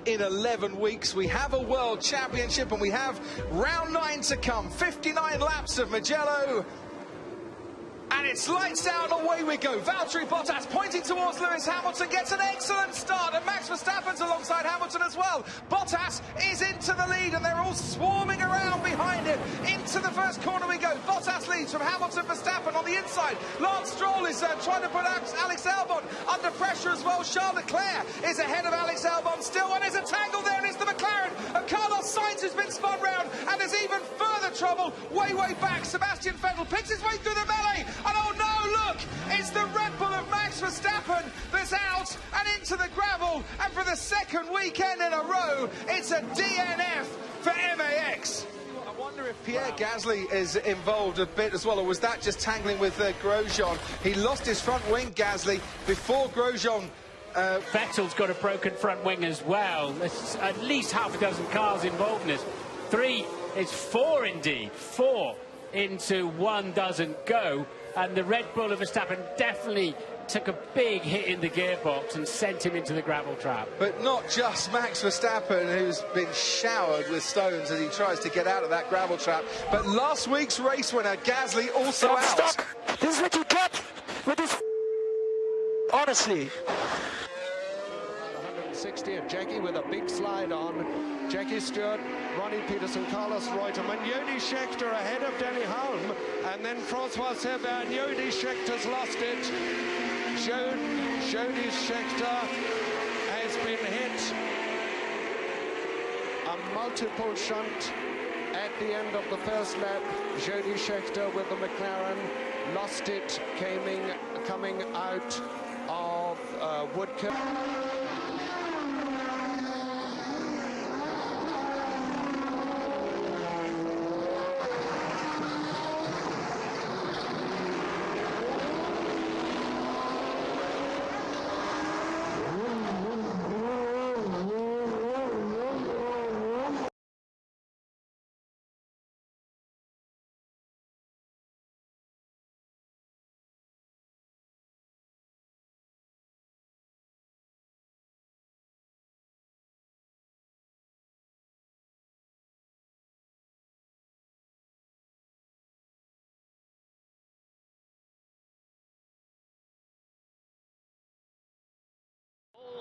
in 11 weeks. We have a World Championship and we have round 9 to come. 59 laps of Mugello. And it's lights out and away we go. Valtteri Bottas pointing towards Lewis Hamilton, gets an excellent start, and Max Verstappen's alongside Hamilton as well. Bottas is into the lead and they're all swarming around behind him. Into the first corner we go. Bottas leads from Hamilton, Verstappen on the inside. Lance Stroll is trying to put Alex Albon under pressure as well. Charles Leclerc is ahead of Alex Albon still, and there's a tangle there, and it's the McLaren of Carlos Sainz who's been spun round, and there's even further trouble way back. Sebastian Vettel picks his way through the melee. And oh no, look, it's the Red Bull of Max Verstappen that's out and into the gravel. And for the second weekend in a row, it's a DNF for MAX. I wonder if Pierre Gasly is involved a bit as well, or was that just tangling with Grosjean? He lost his front wing, Gasly, before Grosjean. Vettel's got a broken front wing as well. There's at least half a dozen cars involved in this. 3, it's 4 indeed. 4 into 1 doesn't go. And the Red Bull of Verstappen definitely took a big hit in the gearbox and sent him into the gravel trap. But not just Max Verstappen, who's been showered with stones as he tries to get out of that gravel trap, but last week's race winner, Gasly, also out. Stop! This is what you get with this. Honestly. 160 and Jackie with a big slide on. Jackie Stewart, Ronnie Peterson, Carlos Reutemann, Jody Scheckter ahead of Danny Hulme, and then Francois Sebert. Jody Schechter's lost it. Jody Scheckter has been hit. A multiple shunt at the end of the first lap. Jody Scheckter with the McLaren lost it, coming out of Woodcote.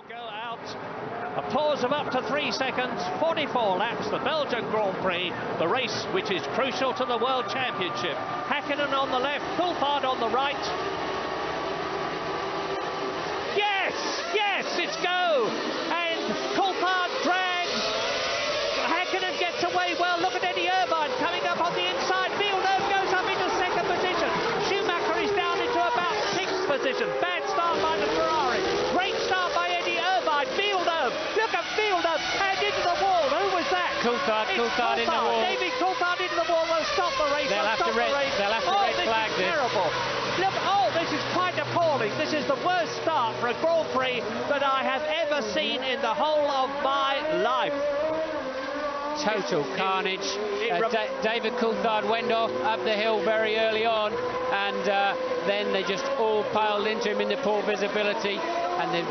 Go out. A pause of up to 3 seconds, 44 laps, the Belgian Grand Prix, the race which is crucial to the World Championship. Hakkinen on the left, Coulthard on the right. Yes, it's go! And Coulthard drags. Hakkinen gets away well. Look at Eddie Irvine coming up on the inside. Villeneuve goes up into second position. Schumacher is down into about 6th position. Bad start by the Ferrari. Great start by Eddie Irvine. Villeneuve, look at Villeneuve, and into the wall. Who was that? Coulthard in the wall. David Coulthard into the wall. They'll stop the race. They'll have to red flag this. Terrible. Look, this is quite appalling. This is the worst start for a Grand Prix that I have ever seen in the whole of my life. Total carnage. David Coulthard went off up the hill very early on, and then they just all piled into him in the poor visibility, and they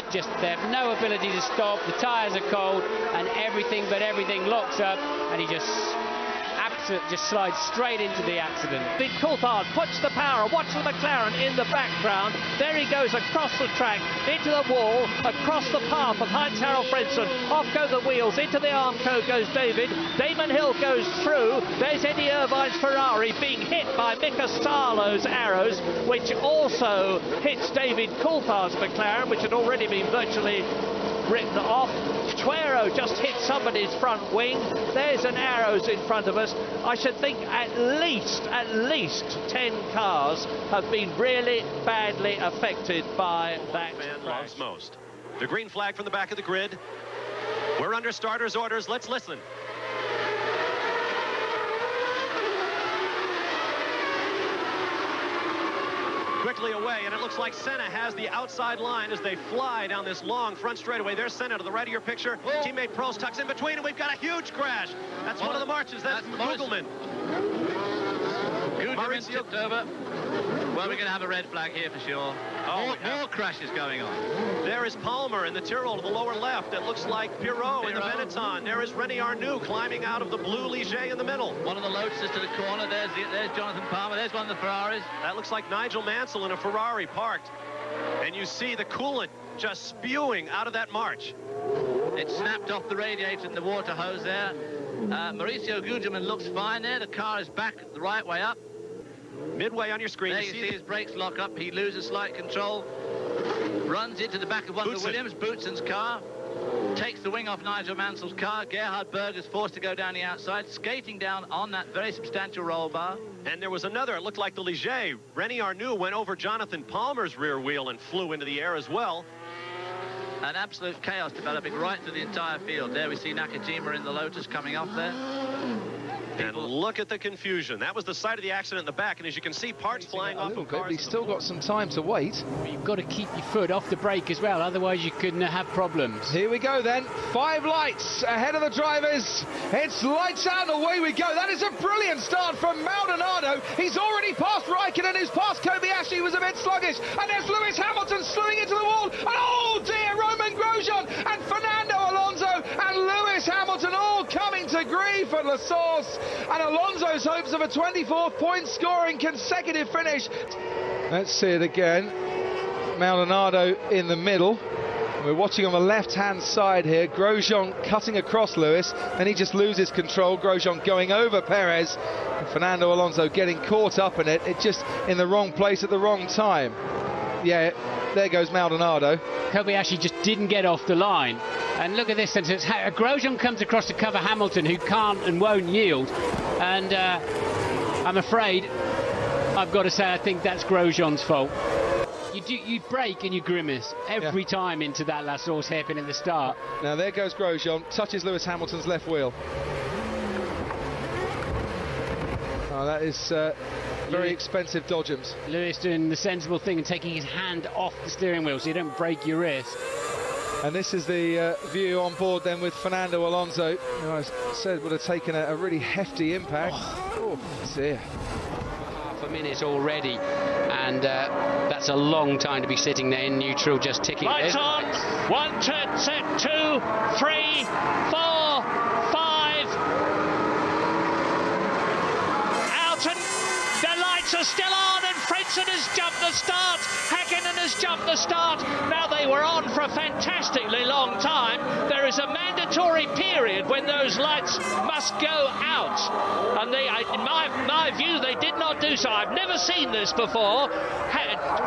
have no ability to stop. The tyres are cold, and everything locks up, and he just slides straight into the accident. Big Coulthard puts the power. Watch the McLaren in the background. There he goes across the track, into the wall, across the path of Heinz-Harald Frentzen. Off go the wheels, into the Armco goes David. Damon Hill goes through. There's Eddie Irvine's Ferrari being hit by Mika Salo's arrows, which also hits David Coulthard's McLaren, which had already been virtually written off. Tuero just hit somebody's front wing. There's an arrows in front of us. I should think at least 10 cars have been really badly affected by that man crash. loves most. The green flag from the back of the grid. We're under starters' orders. Let's listen. Quickly away, and it looks like Senna has the outside line as they fly down this long front straightaway. There's Senna to the right of your picture. Teammate Prost tucks in between, and we've got a huge crash. That's one of the marches. That's Gugelmin. Maurizio tipped over. Well, we're going to have a red flag here for sure. More crashes going on. There is Palmer in the Tyrrell to the lower left. It looks like Pirot in the Benetton. There is René Arnoux climbing out of the blue Ligier in the middle. One of the Lotuses to the corner. There's Jonathan Palmer. There's one of the Ferraris. That looks like Nigel Mansell in a Ferrari parked. And you see the coolant just spewing out of that march. It snapped off the radiator and the water hose there. Mauricio Gugelmin looks fine there. The car is back the right way up. Midway on your screen. There you see his brakes lock up. He loses slight control. Runs into the back of one of the Williams. Boutsen's car. Takes the wing off Nigel Mansell's car. Gerhard Berg is forced to go down the outside, skating down on that very substantial roll bar. And there was another, it looked like the Ligier. René Arnoux went over Jonathan Palmer's rear wheel and flew into the air as well. An absolute chaos developing right through the entire field. There we see Nakajima in the Lotus coming off there. And look at the confusion. That was the site of the accident in the back, and as you can see, parts flying off of cars. But he's still got some time to wait. You've got to keep your foot off the brake as well, otherwise you could have problems. Here we go then. 5 lights ahead of the drivers. It's lights out and away we go. That is a brilliant start from Maldonado. He's already passed Raikkonen, who's passed Kobayashi, was a bit sluggish. And there's Lewis Hamilton slewing into the wall. And oh dear, Roman Grosjean and Fernando Alonso and Lewis Hamilton all coming to grief at La Source. And Alonso's hopes of a 24th point scoring consecutive finish. Let's see it again. Maldonado in the middle. We're watching on the left-hand side here. Grosjean cutting across Lewis, and he just loses control. Grosjean going over Perez. And Fernando Alonso getting caught up in it. It just in the wrong place at the wrong time. Yeah, there goes Maldonado. Kobayashi just didn't get off the line. And look at this, and Grosjean comes across to cover Hamilton, who can't and won't yield. And I'm afraid, I've got to say, I think that's Grosjean's fault. You brake and you grimace every time into that La Source hairpin at the start. Now there goes Grosjean, touches Lewis Hamilton's left wheel. Oh, that is very expensive dodgems. Lewis doing the sensible thing and taking his hand off the steering wheel so you don't break your wrist. And this is the view on board then with Fernando Alonso, who I said would have taken a really hefty impact. Oh dear. Half a minute already, and that's a long time to be sitting there in neutral just ticking. Lights on, 1, 2, 3, 4, 5. Out, and the lights are still on, and Frentzen has jumped the start. Hakkinen has jumped the start. Now they were on for a fantastically long time. There is a mandatory period when those lights must go out, and in my view, they did not do so. I've never seen this before.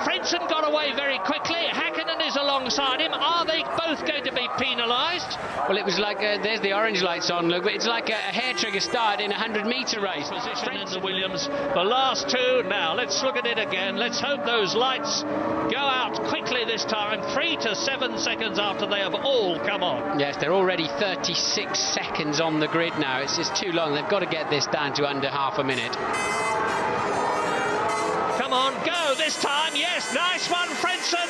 Frentzen got away very quickly. Hakkinen is alongside him. Are they both going to be penalised? Well, it was like there's the orange lights on. Look, it's like a hair trigger start in a 100-metre race. Position in the Williams. The last two. Now let's look at it again. Let's hope those lights go out quickly this time. 3 to 7 seconds after they have all come on. Yes, they're already 36 seconds on the grid now. It's just too long. They've got to get this down to under half a minute. Come on, go this time. Yes, nice one, Frentzen.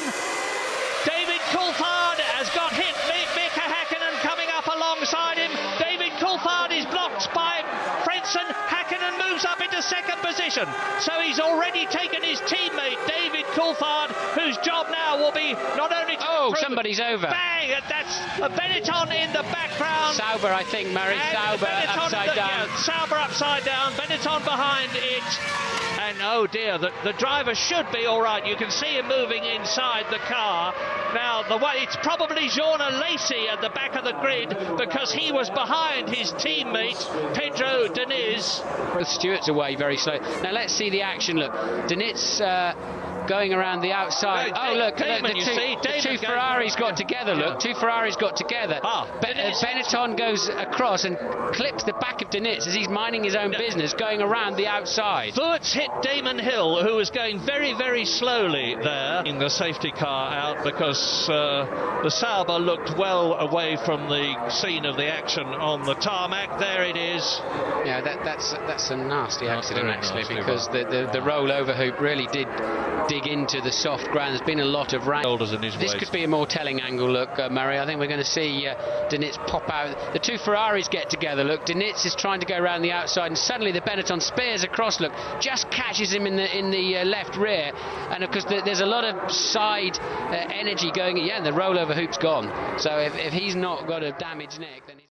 David Coulthard has got hit. Mika Hakkinen coming up alongside him. David Coulthard is blocked by Frentzen. Hakkinen moves up into second position. So he's already taken his teammate, David Coulthard, whose job now will be not only to... Oh, somebody's over. Bang! That's a Benetton in the background. Sauber, I think, Murray. Sauber upside down. Yeah, Sauber upside down. Benetton behind it. And oh dear, the driver should be all right. You can see him moving inside the car. Now, it's probably Jean Alesi at the back of the grid because he was behind his teammate, Pedro Diniz. Stewart's away very slow. Now, let's see the action. Look, Diniz going around the outside. The two Ferraris got together, look. Two Ferraris got together. Benetton goes across and clips the back of Diniz as he's minding his own business, going around the outside. Wurtz hit Damon Hill, who was going very, very slowly there in the safety car out because the Sauber looked well away from the scene of the action on the tarmac. There it is. Yeah, that's a nasty accident, actually, because the rollover hoop really did dig into the soft ground. There's been a lot of rain. This could be a more telling angle, look, Murray. I think we're going to see Denitz pop out. The two Ferraris get together, look. Denitz is trying to go around the outside, and suddenly the Benetton spears across, look, just catches him in the left rear. And of course there's a lot of side energy going, and the rollover hoop's gone. So if he's not got a damaged neck, then